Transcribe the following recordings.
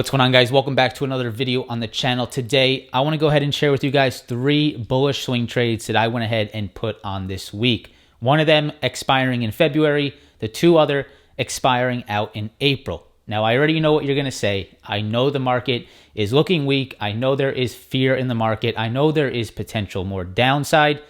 What's going on, guys? Welcome back to another video on the channel. Today I want to go ahead and share with you guys 3 bullish swing trades that I went ahead and put on this week. One of them expiring in February, the 2 other expiring out in April. Now, I already know what you're going to say. I know the market is looking weak. I know there is fear in the market. I know there is potential more downside,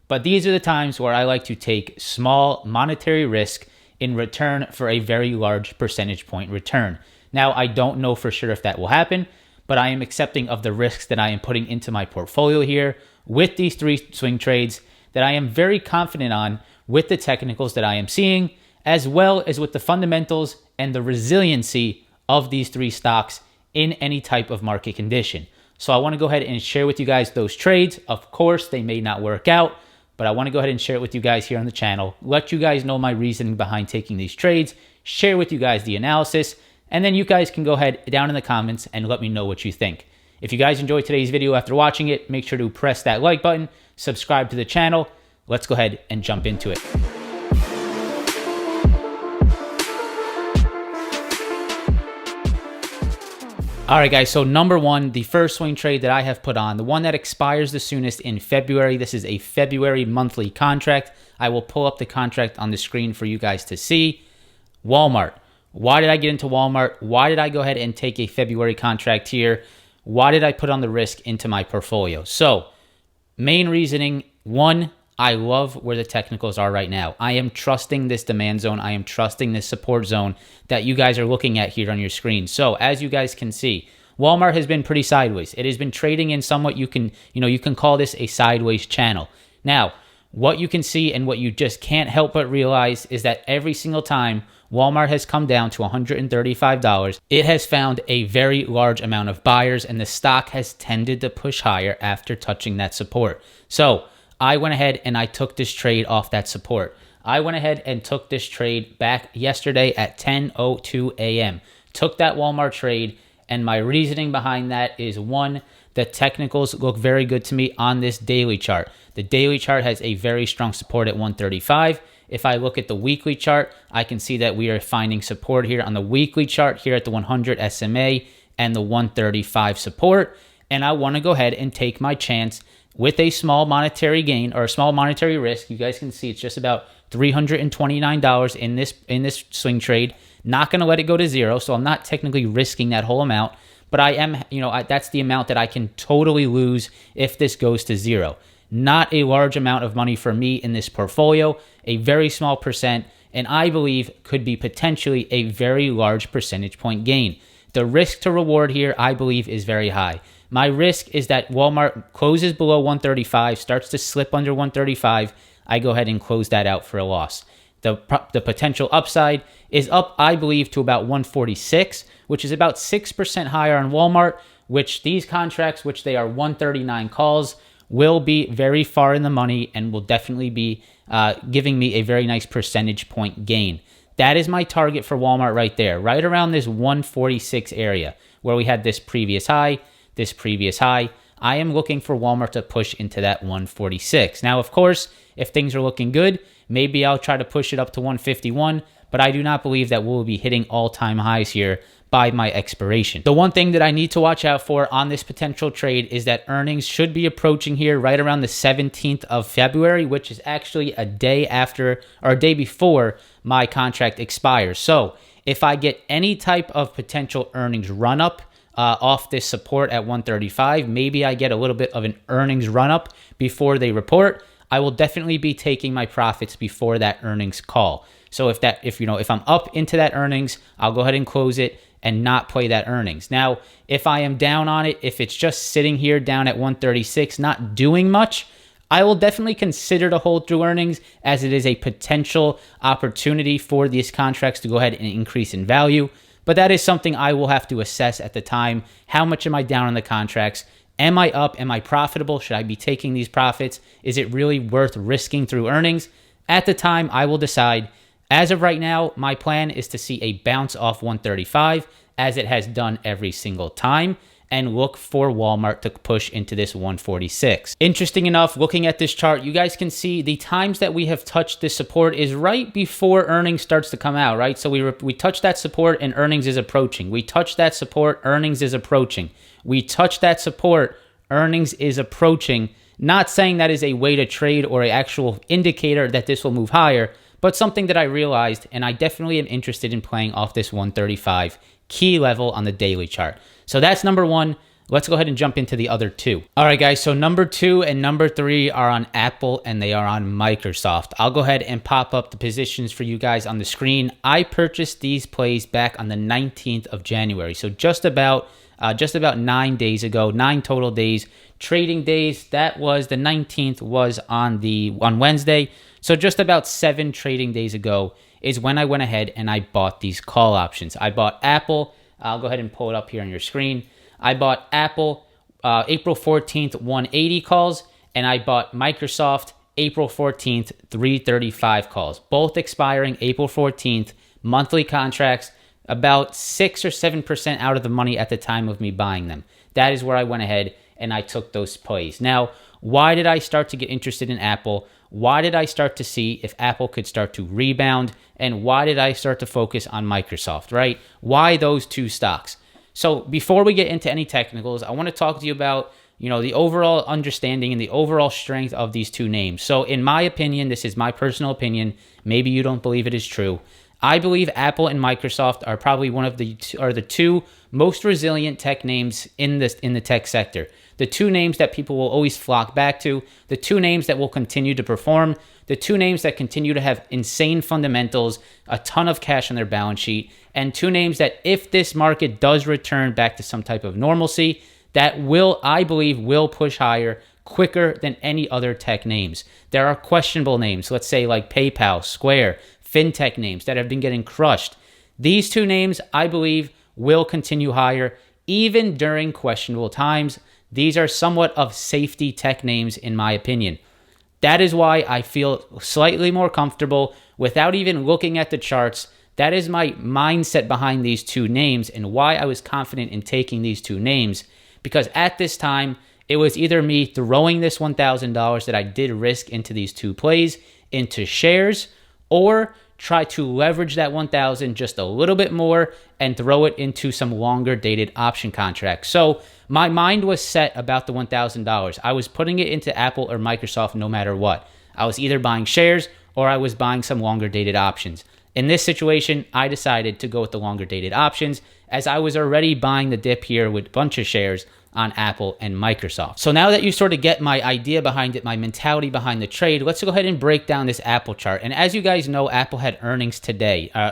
but these are the times where I like to take small monetary risk in return for a very large percentage point return. Now, I don't know for sure if that will happen, but I am accepting of the risks that I am putting into my portfolio here with these 3 swing trades that I am very confident on with the technicals that I am seeing, as well as with the fundamentals and the resiliency of these 3 stocks in any type of market condition. So I want to go ahead and share with you guys those trades. Of course, they may not work out, but I want to go ahead and share it with you guys here on the channel, let you guys know my reasoning behind taking these trades, share with you guys the analysis, and then you guys can go ahead down in the comments and let me know what you think. If you guys enjoyed today's video after watching it, make sure to press that like button, subscribe to the channel. Let's go ahead and jump into it. All right, guys, so number 1, the first swing trade that I have put on, the one that expires the soonest in February. This is a February monthly contract. I will pull up the contract on the screen for you guys to see. Walmart. Why did I get into Walmart? Why did I go ahead and take a February contract here? Why did I put on the risk into my portfolio? So, main reasoning, 1, I love where the technicals are right now. I am trusting this demand zone. I am trusting this support zone that you guys are looking at here on your screen. So, as you guys can see, Walmart has been pretty sideways. It has been trading in somewhat, you can call this a sideways channel. Now, what you can see and what you just can't help but realize is that every single time Walmart has come down to $135, it has found a very large amount of buyers, and the stock has tended to push higher after touching that support. So I went ahead and I took this trade off that support. I went ahead and took this trade back yesterday at 10:02 a.m. Took that Walmart trade, and my reasoning behind that is, 1, the technicals look very good to me on this daily chart. The daily chart has a very strong support at 135. If I look at the weekly chart, I can see that we are finding support here on the weekly chart here at the 100 SMA and the 135 support. And I want to go ahead and take my chance with a small monetary gain or a small monetary risk. You guys can see it's just about $329 in this swing trade. Not going to let it go to 0, so I'm not technically risking that whole amount, but I am, that's the amount that I can totally lose if this goes to 0. Not a large amount of money for me in this portfolio, a very small percent, and I believe could be potentially a very large percentage point gain. The risk to reward here, I believe, is very high. My risk is that Walmart closes below 135, starts to slip under 135. I go ahead and close that out for a loss. The potential upside is up, I believe, to about 146, which is about 6% higher on Walmart, which these contracts, which they are 139 calls, will be very far in the money and will definitely be giving me a very nice percentage point gain. That is my target for Walmart right there, right around this 146 area where we had this previous high. I am looking for Walmart to push into that 146. Now, of course, if things are looking good, maybe I'll try to push it up to 151, but I do not believe that we'll be hitting all-time highs here by my expiration. The one thing that I need to watch out for on this potential trade is that earnings should be approaching here right around the 17th of February, which is actually a day after or a day before my contract expires. So if I get any type of potential earnings run up off this support at 135, maybe I get a little bit of an earnings run up before they report, I will definitely be taking my profits before that earnings call. So if I'm up into that earnings, I'll go ahead and close it and not play that earnings. Now, if I am down on it, if it's just sitting here down at 136, not doing much, I will definitely consider to hold through earnings, as it is a potential opportunity for these contracts to go ahead and increase in value. But that is something I will have to assess at the time. How much am I down on the contracts? Am I up? Am I profitable? Should I be taking these profits? Is it really worth risking through earnings? At the time, I will decide. As of right now, my plan is to see a bounce off 135, as it has done every single time. and look for Walmart to push into this 146. Interesting enough, looking at this chart, you guys can see the times that we have touched this support is right before earnings starts to come out, right? So we touched that support and earnings is approaching. We touched that support, earnings is approaching. We touched that support, earnings is approaching. Not saying that is a way to trade or an actual indicator that this will move higher, but something that I realized, and I definitely am interested in playing off this 135 key level on the daily chart. So that's number one. Let's go ahead and jump into the other two. All right, guys. So number 2 and number 3 are on Apple and they are on Microsoft. I'll go ahead and pop up the positions for you guys on the screen. I purchased these plays back on the 19th of January. So just about 9 days ago, 9 total days, trading days. That was the 19th was on Wednesday. So just about 7 trading days ago is when I went ahead and I bought these call options. I bought Apple. I'll go ahead and pull it up here on your screen. I bought Apple April 14th, 180 calls, and I bought Microsoft April 14th, 335 calls, both expiring April 14th, monthly contracts, about 6 or 7% out of the money at the time of me buying them. That is where I went ahead and I took those plays. Now, why did I start to get interested in Apple? Why did I start to see if Apple could start to rebound? And why did I start to focus on Microsoft, right? Why those two stocks? So before we get into any technicals, I want to talk to you about, the overall understanding and the overall strength of these two names. So in my opinion, this is my personal opinion. Maybe you don't believe it is true. I believe Apple and Microsoft are probably the two most resilient tech names in the tech sector. The two names that people will always flock back to, the two names that will continue to perform, the two names that continue to have insane fundamentals, a ton of cash on their balance sheet, and two names that if this market does return back to some type of normalcy, that I believe will push higher quicker than any other tech names. There are questionable names, let's say like PayPal, Square, fintech names that have been getting crushed. These two names, I believe, will continue higher even during questionable times. These are somewhat of safety tech names in my opinion. That is why I feel slightly more comfortable without even looking at the charts. That is my mindset behind these two names and why I was confident in taking these two names, because at this time, it was either me throwing this $1,000 that I did risk into these two plays into shares, or try to leverage that 1,000 just a little bit more and throw it into some longer dated option contracts. So my mind was set about the $1,000. I was putting it into Apple or Microsoft no matter what. I was either buying shares or I was buying some longer dated options. In this situation, I decided to go with the longer dated options as I was already buying the dip here with a bunch of shares on Apple and Microsoft. So now that you sort of get my idea behind it, my mentality behind the trade, let's go ahead and break down this Apple chart. And as you guys know, Apple had earnings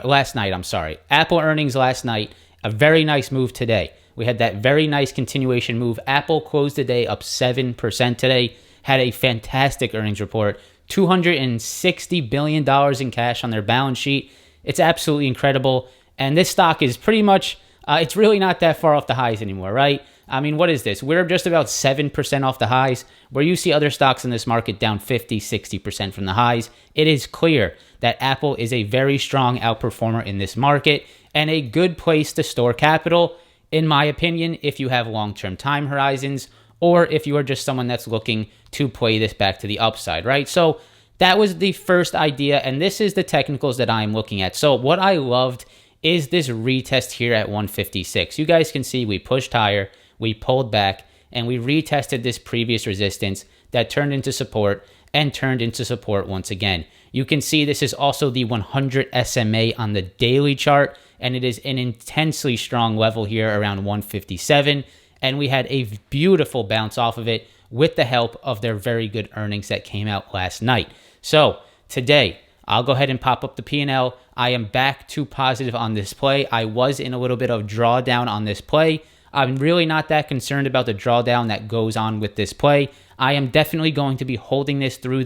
last night. Apple earnings last night, a very nice move today. We had that very nice continuation move. Apple closed the day up 7% today, had a fantastic earnings report, $260 billion in cash on their balance sheet. It's absolutely incredible. And this stock is pretty much, it's really not that far off the highs anymore, right? I mean, what is this? We're just about 7% off the highs, where you see other stocks in this market down 50, 60% from the highs. It is clear that Apple is a very strong outperformer in this market and a good place to store capital, in my opinion, if you have long-term time horizons or if you are just someone that's looking to play this back to the upside, right? So that was the first idea, and this is the technicals that I'm looking at. So what I loved is this retest here at 156. You guys can see we pushed higher, we pulled back, and we retested this previous resistance that turned into support and turned into support once again. You can see this is also the 100 SMA on the daily chart, and it is an intensely strong level here around 157, and we had a beautiful bounce off of it with the help of their very good earnings that came out last night. So today, I'll go ahead and pop up the P&L. I am back to positive on this play. I was in a little bit of drawdown on this play. I'm really not that concerned about the drawdown that goes on with this play. I am definitely going to be holding this through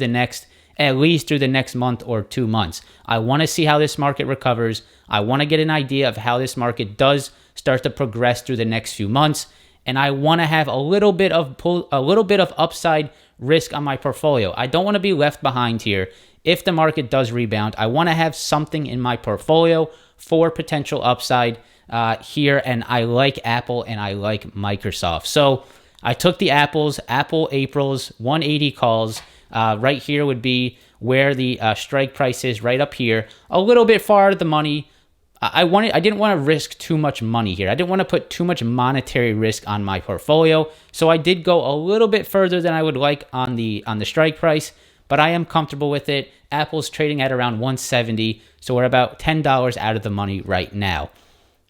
at least through the next month or 2 months. I want to see how this market recovers. I want to get an idea of how this market does start to progress through the next few months. And I want to have a little bit of upside risk on my portfolio. I don't want to be left behind here. If the market does rebound, I want to have something in my portfolio for potential upside here, and I like Apple and I like Microsoft. So I took the Apples, Apple April's 180 calls. Right here would be where the strike price is, right up here, a little bit far out of the money. I didn't want to risk too much money here. I didn't want to put too much monetary risk on my portfolio. So I did go a little bit further than I would like on the strike price, but I am comfortable with it. Apple's trading at around 170, so we're about $10 out of the money right now.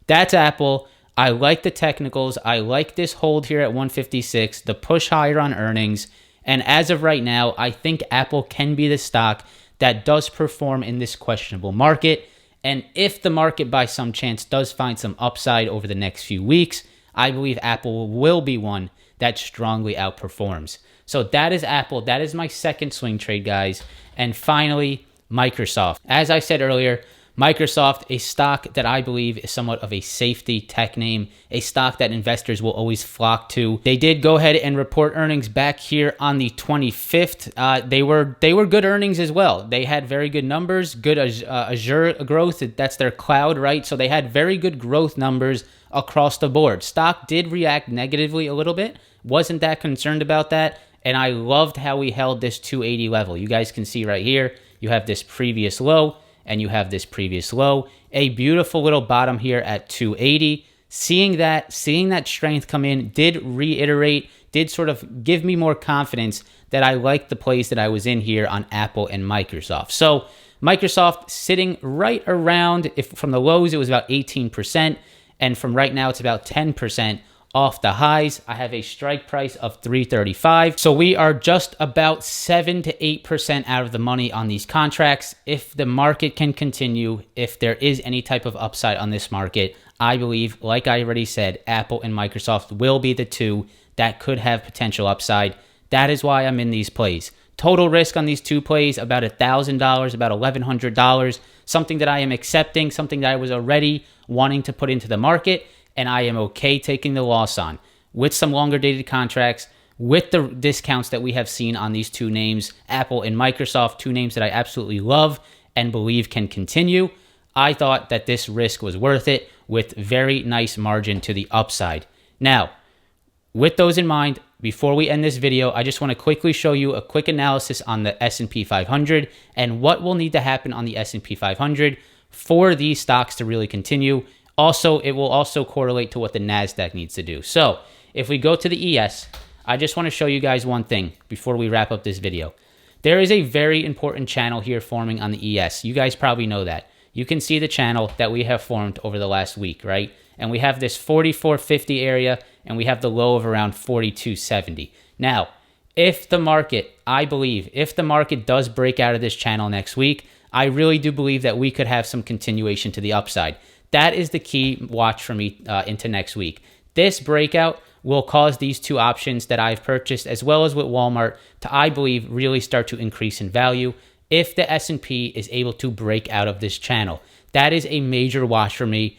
That's Apple. I like the technicals. I like this hold here at 156, the push higher on earnings. And as of right now, I think Apple can be the stock that does perform in this questionable market. And if the market by some chance does find some upside over the next few weeks, I believe Apple will be one that strongly outperforms. So that is Apple. That is my second swing trade, guys. And finally, Microsoft. As I said earlier, Microsoft, a stock that I believe is somewhat of a safety tech name, a stock that investors will always flock to. They did go ahead and report earnings back here on the 25th. They were good earnings as well. They had very good numbers, good Azure growth. That's their cloud, right? So they had very good growth numbers across the board. Stock did react negatively a little bit. Wasn't that concerned about that. And I loved how we held this 280 level. You guys can see right here, you have this previous low, and you have this previous low, a beautiful little bottom here at 280. Seeing that strength come in did reiterate, did sort of give me more confidence that I liked the plays that I was in here on Apple and Microsoft. So Microsoft sitting right around, if from the lows it was about 18%, and from right now it's about 10% off the highs. I have a strike price of 335. So we are just about 7 to 8% out of the money on these contracts. If the market can continue, if there is any type of upside on this market, I believe, like I already said, Apple and Microsoft will be the two that could have potential upside. That is why I'm in these plays. Total risk on these two plays, about $1,000, about $1,100, something that I am accepting, something that I was already wanting to put into the market, and I am okay taking the loss on with some longer dated contracts, with the discounts that we have seen on these two names, Apple and Microsoft, two names that I absolutely love and believe can continue. I thought that this risk was worth it with very nice margin to the upside. Now, with those in mind, before we end this video, I just want to quickly show you a quick analysis on the S&P 500 and what will need to happen on the S&P 500 for these stocks to really continue. Also, it will also correlate to what the NASDAQ needs to do. So if we go to the ES, I just want to show you guys one thing before we wrap up this video. There is a very important channel here forming on the ES. You guys probably know that. You can see the channel that we have formed over the last week, right? And we have this 44.50 area, and we have the low of around 42.70. Now, if the market, I believe, if the market does break out of this channel next week, I really do believe that we could have some continuation to the upside. That is the key watch for me into next week. This breakout will cause these two options that I've purchased, as well as with Walmart, to, I believe, really start to increase in value if the S&P is able to break out of this channel. That is a major watch for me,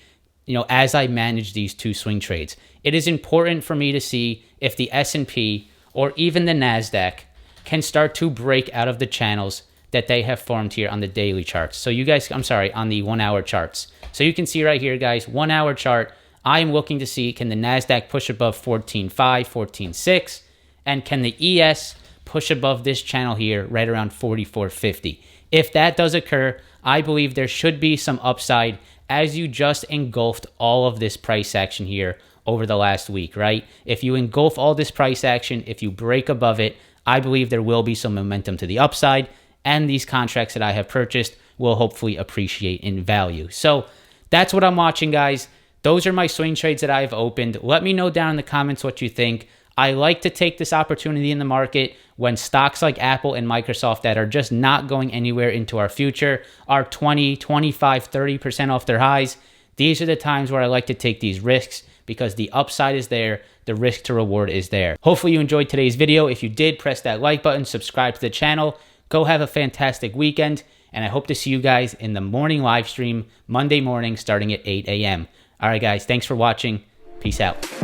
as I manage these two swing trades. It is important for me to see if the S&P or even the NASDAQ can start to break out of the channels that they have formed here on the daily charts. So you guys, on the 1 hour charts. So you can see right here, guys, 1 hour chart. I am looking to see, can the NASDAQ push above 14.5, 14.6, and can the ES push above this channel here right around 44.50. If that does occur, I believe there should be some upside as you just engulfed all of this price action here over the last week, right? If you engulf all this price action, if you break above it, I believe there will be some momentum to the upside, and these contracts that I have purchased will hopefully appreciate in value. So that's what I'm watching, guys. Those are my swing trades that I have opened. Let me know down in the comments what you think. I like to take this opportunity in the market when stocks like Apple and Microsoft that are just not going anywhere into our future are 20, 25, 30% off their highs. These are the times where I like to take these risks because the upside is there, the risk to reward is there. Hopefully you enjoyed today's video. If you did, press that like button, subscribe to the channel. Go have a fantastic weekend, and I hope to see you guys in the morning live stream Monday morning starting at 8 a.m. All right, guys, thanks for watching. Peace out.